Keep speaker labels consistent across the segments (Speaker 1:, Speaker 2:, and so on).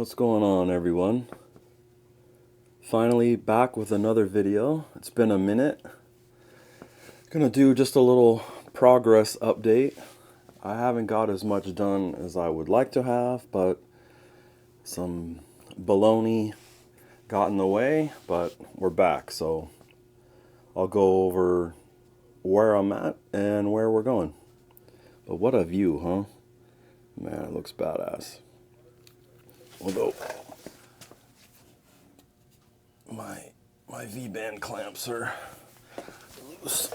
Speaker 1: What's going on, everyone? Finally back with another video. It's been a minute. Gonna do just a little progress update. I haven't got as much done as I would like to have, but some baloney got in the way, but we're back, so I'll go over where I'm at and where we're going. But what a view, huh? Man, it looks badass. Although my V-band clamps are loose.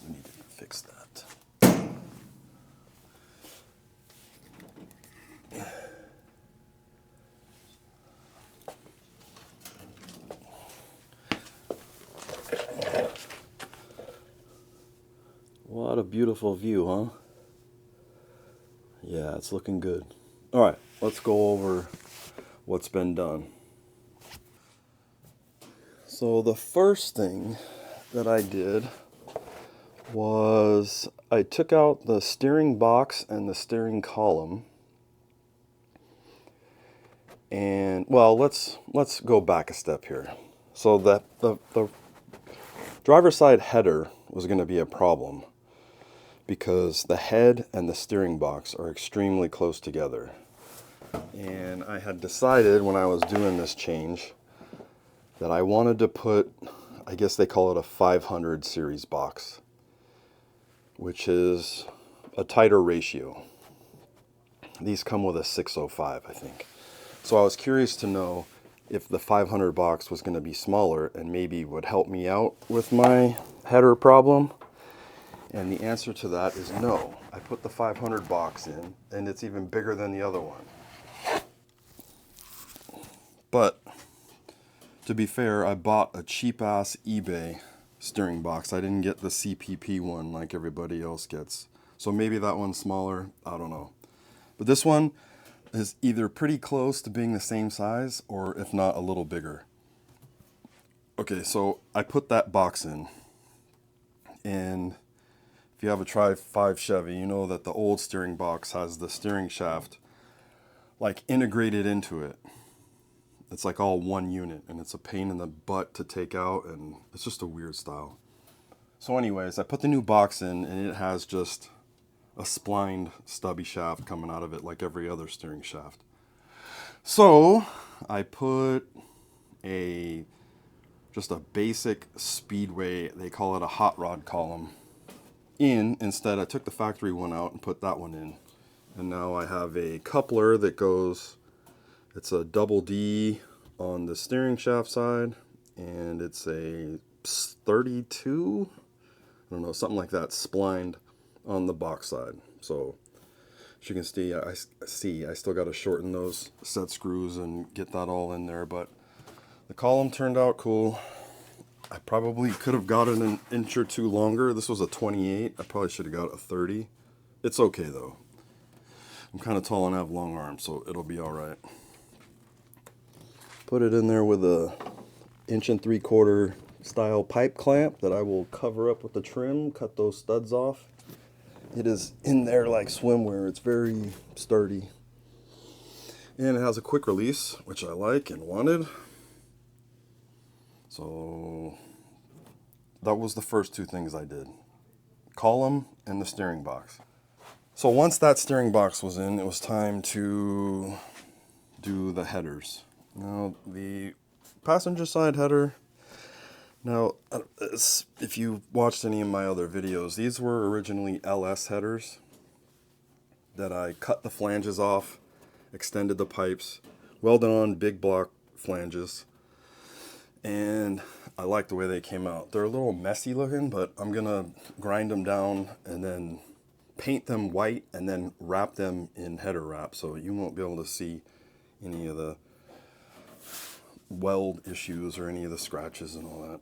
Speaker 1: We need to fix that. What a beautiful view, huh? Yeah, it's looking good. All right, let's go over what's been done. So the first thing that I did was I took out the steering box and the steering column. And well, let's go back a step here. So that the driver's side header was going to be a problem because the head and the steering box are extremely close together. And I had decided when I was doing this change that I wanted to put, I guess they call it a 500 series box, which is a tighter ratio. These come with a 605, I think. So I was curious to know if the 500 box was going to be smaller and maybe would help me out with my header problem. And the answer to that is no. I put the 500 box in, and it's even bigger than the other one. But to be fair, I bought a cheap-ass eBay steering box. I didn't get the CPP one like everybody else gets. So maybe that one's smaller. I don't know. But this one is either pretty close to being the same size, or if not, a little bigger. Okay, so I put that box in, and if you have a Tri-5 Chevy, you know that the old steering box has the steering shaft like integrated into it. It's like all one unit, and it's a pain in the butt to take out, and it's just a weird style. So anyways, I put the new box in, and it has just a splined stubby shaft coming out of it like every other steering shaft. So I put just a basic Speedway, they call it a hot rod column, in. Instead, I took the factory one out and put that one in. And now I have a coupler that goes, it's a double D on the steering shaft side, and it's a 32, I don't know, something like that, splined on the box side. So as you can see, I still got to shorten those set screws and get that all in there, but the column turned out cool. I probably could have gotten an inch or two longer. This was a 28. I probably should have got a 30. It's okay though. I'm kind of tall and have long arms, so it'll be all right. Put it in there with a 1 3/4 inch style pipe clamp that I will cover up with the trim, cut those studs off. It is in there like swimwear. It's very sturdy. And it has a quick release, which I like and wanted. So that was the first two things I did. Column and the steering box. So once that steering box was in, it was time to do the headers. Now the passenger side header, now if you watched any of my other videos, these were originally LS headers that I cut the flanges off, extended the pipes, welded on big block flanges, and I like the way they came out. They're a little messy looking, but I'm gonna grind them down and then paint them white and then wrap them in header wrap, so you won't be able to see any of the weld issues or any of the scratches and all that.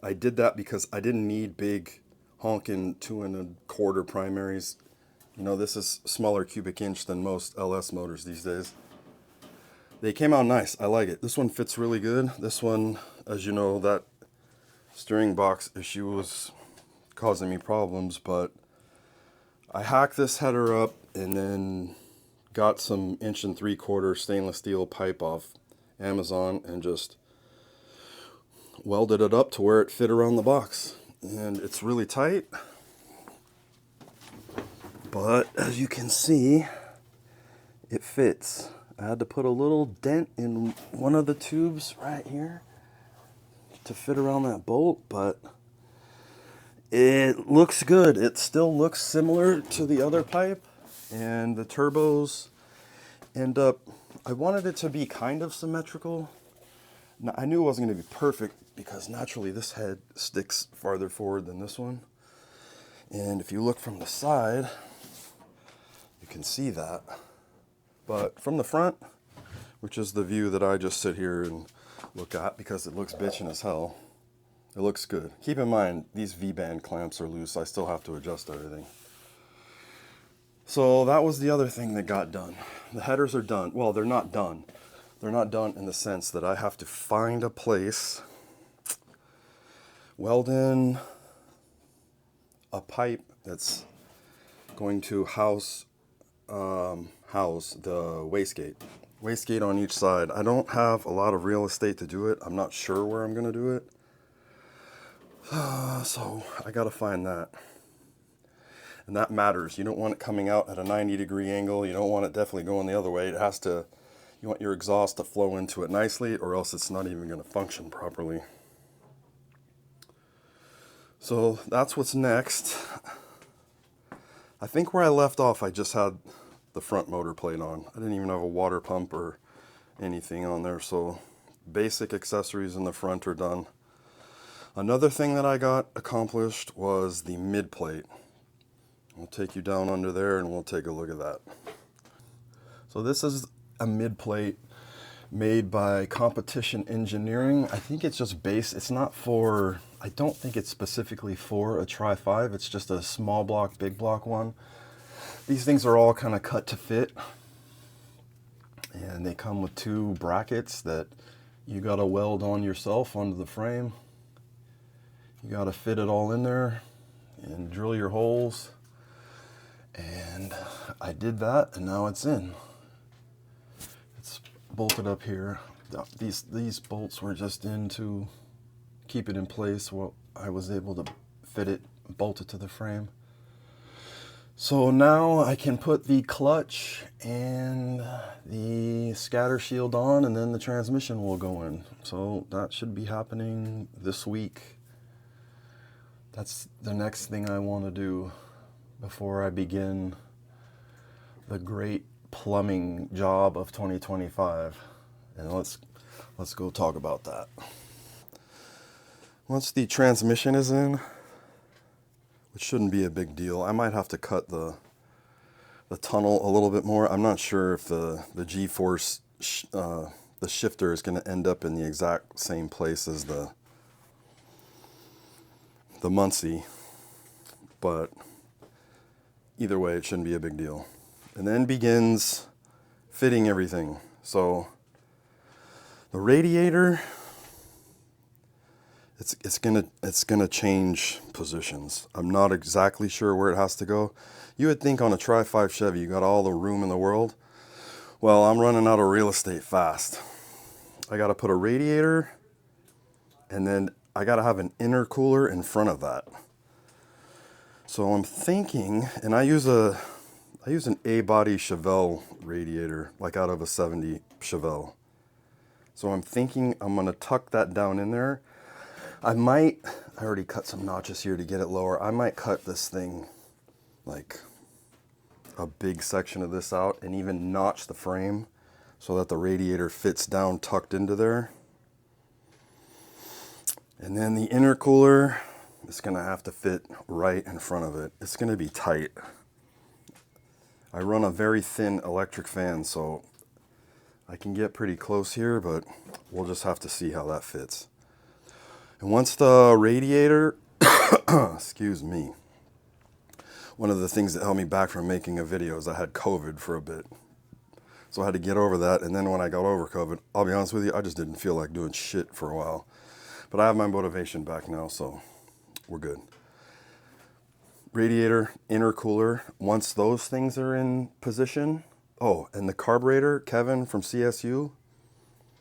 Speaker 1: I did that because I didn't need big honking 2 1/4 primaries. You know, this is smaller cubic inch than most LS motors these days. They came out nice. I like it. This one fits really good. This one, as you know, that steering box issue was causing me problems, but I hacked this header up and then got some 1 3/4 stainless steel pipe off Amazon and just welded it up to where it fit around the box. And it's really tight, but as you can see, it fits. I had to put a little dent in one of the tubes right here to fit around that bolt, but it looks good. It still looks similar to the other pipe, and the turbos end up, I wanted it to be kind of symmetrical. Now, I knew it wasn't going to be perfect because naturally this head sticks farther forward than this one. And if you look from the side, you can see that. But from the front, which is the view that I just sit here and look at because it looks bitchin' as hell, it looks good. Keep in mind, these V-band clamps are loose. I still have to adjust everything. So that was the other thing that got done. The headers are done. Well, they're not done. They're not done in the sense that I have to find a place, weld in a pipe that's going to house the wastegate. Wastegate on each side. I don't have a lot of real estate to do it. I'm not sure where I'm going to do it. So I got to find that. And that matters. You don't want it coming out at a 90-degree angle. You don't want it definitely going the other way. It has to, you want your exhaust to flow into it nicely, or else it's not even going to function properly. So that's what's next. I think where I left off, I just had the front motor plate on. I didn't even have a water pump or anything on there. So basic accessories in the front are done. Another thing that I got accomplished was the mid plate. I'll take you down under there and we'll take a look at that. So this is a mid plate made by Competition Engineering. I think it's just base. It's not for, I don't think it's specifically for a Tri-5. It's just a small block, big block one. These things are all kind of cut to fit. And they come with 2 brackets that you got to weld on yourself onto the frame. You got to fit it all in there and drill your holes. And I did that, and now it's in. It's bolted up here. These bolts were just in to keep it in place while I was able to fit it, bolt it to the frame. So now I can put the clutch and the scatter shield on, and then the transmission will go in. So that should be happening this week. That's the next thing I want to do before I begin the great plumbing job of 2025. And let's go talk about that. Once the transmission is in, which shouldn't be a big deal, I might have to cut the tunnel a little bit more. I'm not sure if the Gforce the shifter is going to end up in the exact same place as the Muncie, but either way, it shouldn't be a big deal. And then begins fitting everything. So the radiator, it's gonna change positions. I'm not exactly sure where it has to go. You would think on a Tri-5 Chevy you got all the room in the world. Well, I'm running out of real estate fast. I got to put a radiator, and then I got to have an intercooler in front of that. So I'm thinking, and I use an A-body Chevelle radiator, like out of a 70 Chevelle. So I'm thinking I'm gonna tuck that down in there. I already cut some notches here to get it lower. I might cut this thing, like a big section of this out, and even notch the frame so that the radiator fits down tucked into there. And then the intercooler, it's gonna have to fit right in front of it. It's gonna be tight. I run a very thin electric fan, so I can get pretty close here, but we'll just have to see how that fits. And once the radiator, excuse me, one of the things that held me back from making a video is I had COVID for a bit. So I had to get over that, and then when I got over COVID, I'll be honest with you, I just didn't feel like doing shit for a while. But I have my motivation back now, so we're good. radiator, intercooler. Once those things are in position, oh, and the carburetor, Kevin from CSU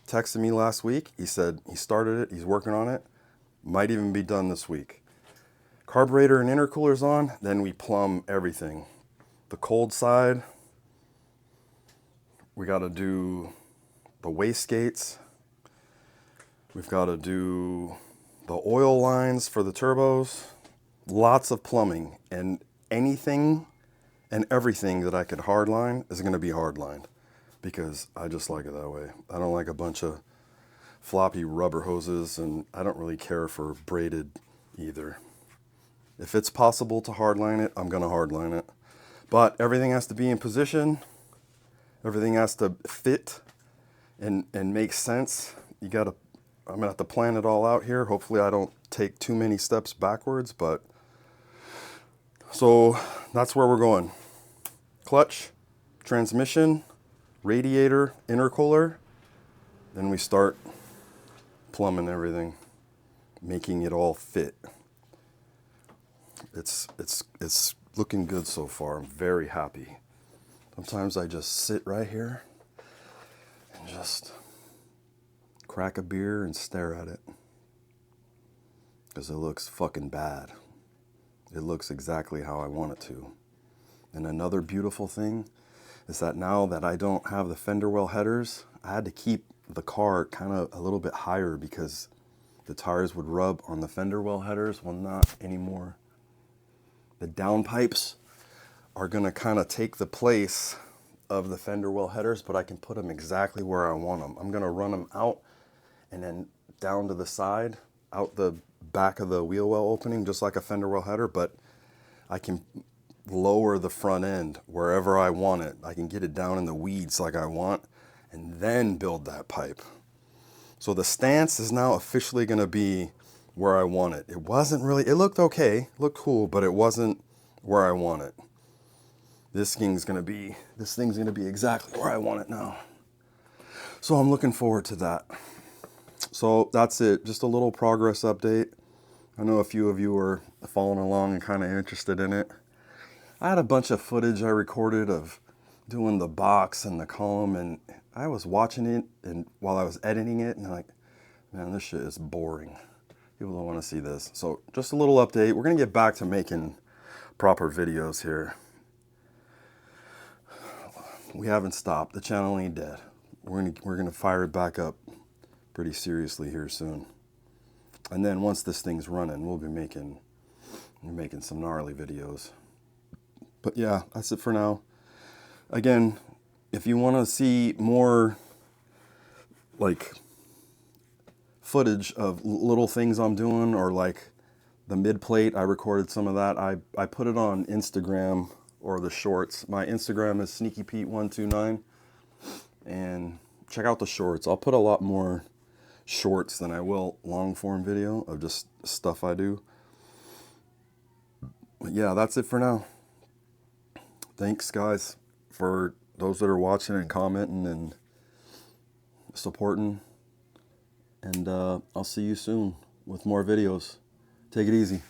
Speaker 1: texted me last week. He said he started it, he's working on it, might even be done this week. Carburetor and intercooler's on, then we plumb everything. The cold side, we got to do the wastegates. We've got to do the oil lines for the turbos. Lots of plumbing, and anything and everything that I could hardline is going to be hardlined because I just like it that way. I don't like a bunch of floppy rubber hoses, and I don't really care for braided either. If it's possible to hardline it, I'm going to hardline it. But everything has to be in position. Everything has to fit and make sense. I'm going to have to plan it all out here. Hopefully I don't take too many steps backwards, but so that's where we're going. Clutch, transmission, radiator, intercooler. Then we start plumbing everything, making it all fit. It's looking good so far. I'm very happy. Sometimes I just sit right here and just crack a beer and stare at it because it looks fucking bad. It looks exactly how I want it to. And another beautiful thing is that now that I don't have the fender well headers, I had to keep the car kind of a little bit higher because the tires would rub on the fender well headers. Well, not anymore. The downpipes are gonna kind of take the place of the fender well headers, but I can put them exactly where I want them. I'm gonna run them out and then down to the side, out the back of the wheel well opening, just like a fender well header, but I can lower the front end wherever I want it. I can get it down in the weeds like I want, and then build that pipe. So the stance is now officially gonna be where I want it. It wasn't really, it looked okay, looked cool, but it wasn't where I want it. This thing's gonna be exactly where I want it now. So I'm looking forward to that. So that's it, just a little progress update. I know a few of you are following along and kind of interested in it. I had a bunch of footage I recorded of doing the box and the column, and I was watching it and while I was editing it, and I'm like, man, this shit is boring. People don't want to see this. So just a little update. We're gonna get back to making proper videos here. We haven't stopped. The channel ain't dead. We're gonna fire it back up pretty seriously here soon. And then once this thing's running, we'll be making some gnarly videos. But yeah, that's it for now. Again, if you want to see more like footage of little things I'm doing, or like the mid plate, I recorded some of that. I put it on Instagram or the shorts. My Instagram is SneakyPete129, and check out the shorts. I'll put a lot more shorts than I will long form video of just stuff I do. But yeah, that's it for now. Thanks guys for those that are watching and commenting and supporting, and I'll see you soon with more videos. Take it easy.